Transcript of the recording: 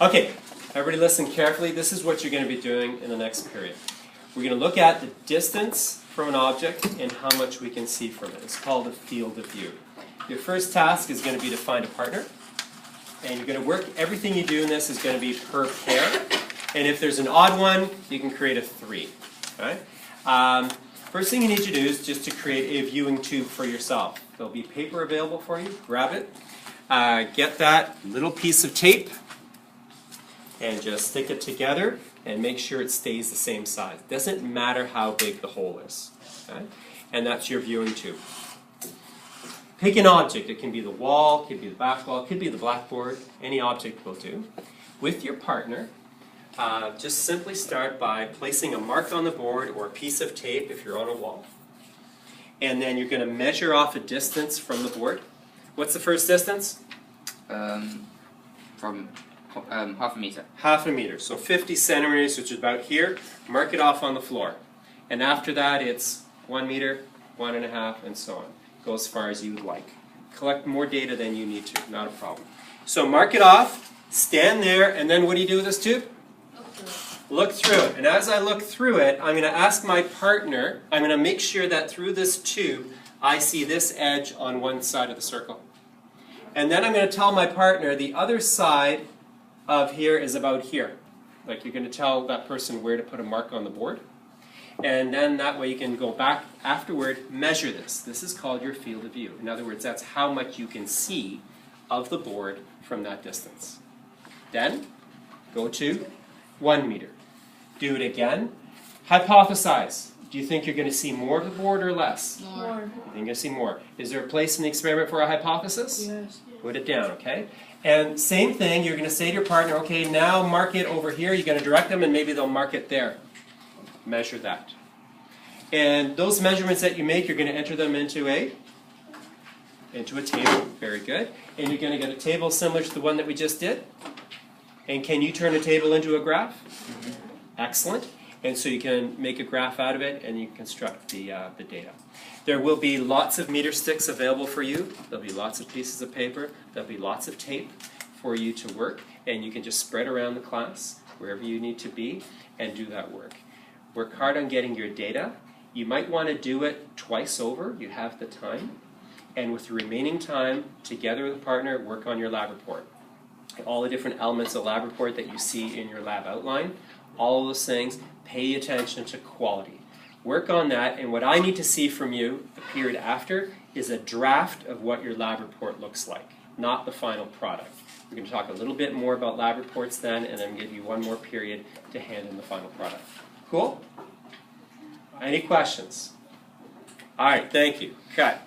Okay, everybody listen carefully. This is what you're going to be doing in the next period. We're going to look at the distance from an object and how much we can see from it. It's called a field of view. Your first task is going to be to find a partner. And you're going to work, everything you do in this is going to be per pair. And if there's an odd one, you can create a 3. Okay? First thing you need to do is just to create a viewing tube for yourself. There'll be paper available for you. Grab it. Get that little piece of tape and just stick it together and make sure it stays the same size. Doesn't matter how big the hole is. Okay? And that's your viewing tube. Pick an object. It can be the wall, it could be the back wall, it could be the blackboard. Any object will do. With your partner, just simply start by placing a mark on the board or a piece of tape if you're on a wall. And then you're going to measure off a distance from the board. What's the first distance? From half a meter. Half a meter. So 50 centimeters, which is about here. Mark it off on the floor. And after that, it's 1 meter, 1.5, and so on. Go as far as you would like. Collect more data than you need to. Not a problem. So mark it off. Stand there. And then what do you do with this tube? Look through it. And as I look through it, I'm going to ask my partner, I'm going to make sure that through this tube, I see this edge on one side of the circle. And then I'm going to tell my partner the other side of here is about here. Like you're going to tell that person where to put a mark on the board. And then that way you can go back afterward, measure this. This is called your field of view. In other words, that's how much you can see of the board from that distance. Then, go to 1 meter. Do it again. Hypothesize. Do you think you're going to see more of the board or less? More. You think you're going to see more. Is there a place in the experiment for a hypothesis? Yes. Put it down, okay? And same thing, you're going to say to your partner, okay, now mark it over here. You're going to direct them and maybe they'll mark it there. Measure that. And those measurements that you make, you're going to enter them into a table. Very good. And you're going to get a table similar to the one that we just did. And can you turn a table into a graph? Mm-hmm. Excellent. And so you can make a graph out of it and you construct the data. There will be lots of meter sticks available for you. There'll be lots of pieces of paper. There'll be lots of tape for you to work. And you can just spread around the class wherever you need to be and do that work. Work hard on getting your data. You might want to do it twice over. You have the time. And with the remaining time, together with a partner, work on your lab report. All the different elements of the lab report that you see in your lab outline, all of those things, pay attention to quality. Work on that, and what I need to see from you, the period after, is a draft of what your lab report looks like, not the final product. We're going to talk a little bit more about lab reports then, and then give you one more period to hand in the final product. Cool? Any questions? All right, thank you. Cut.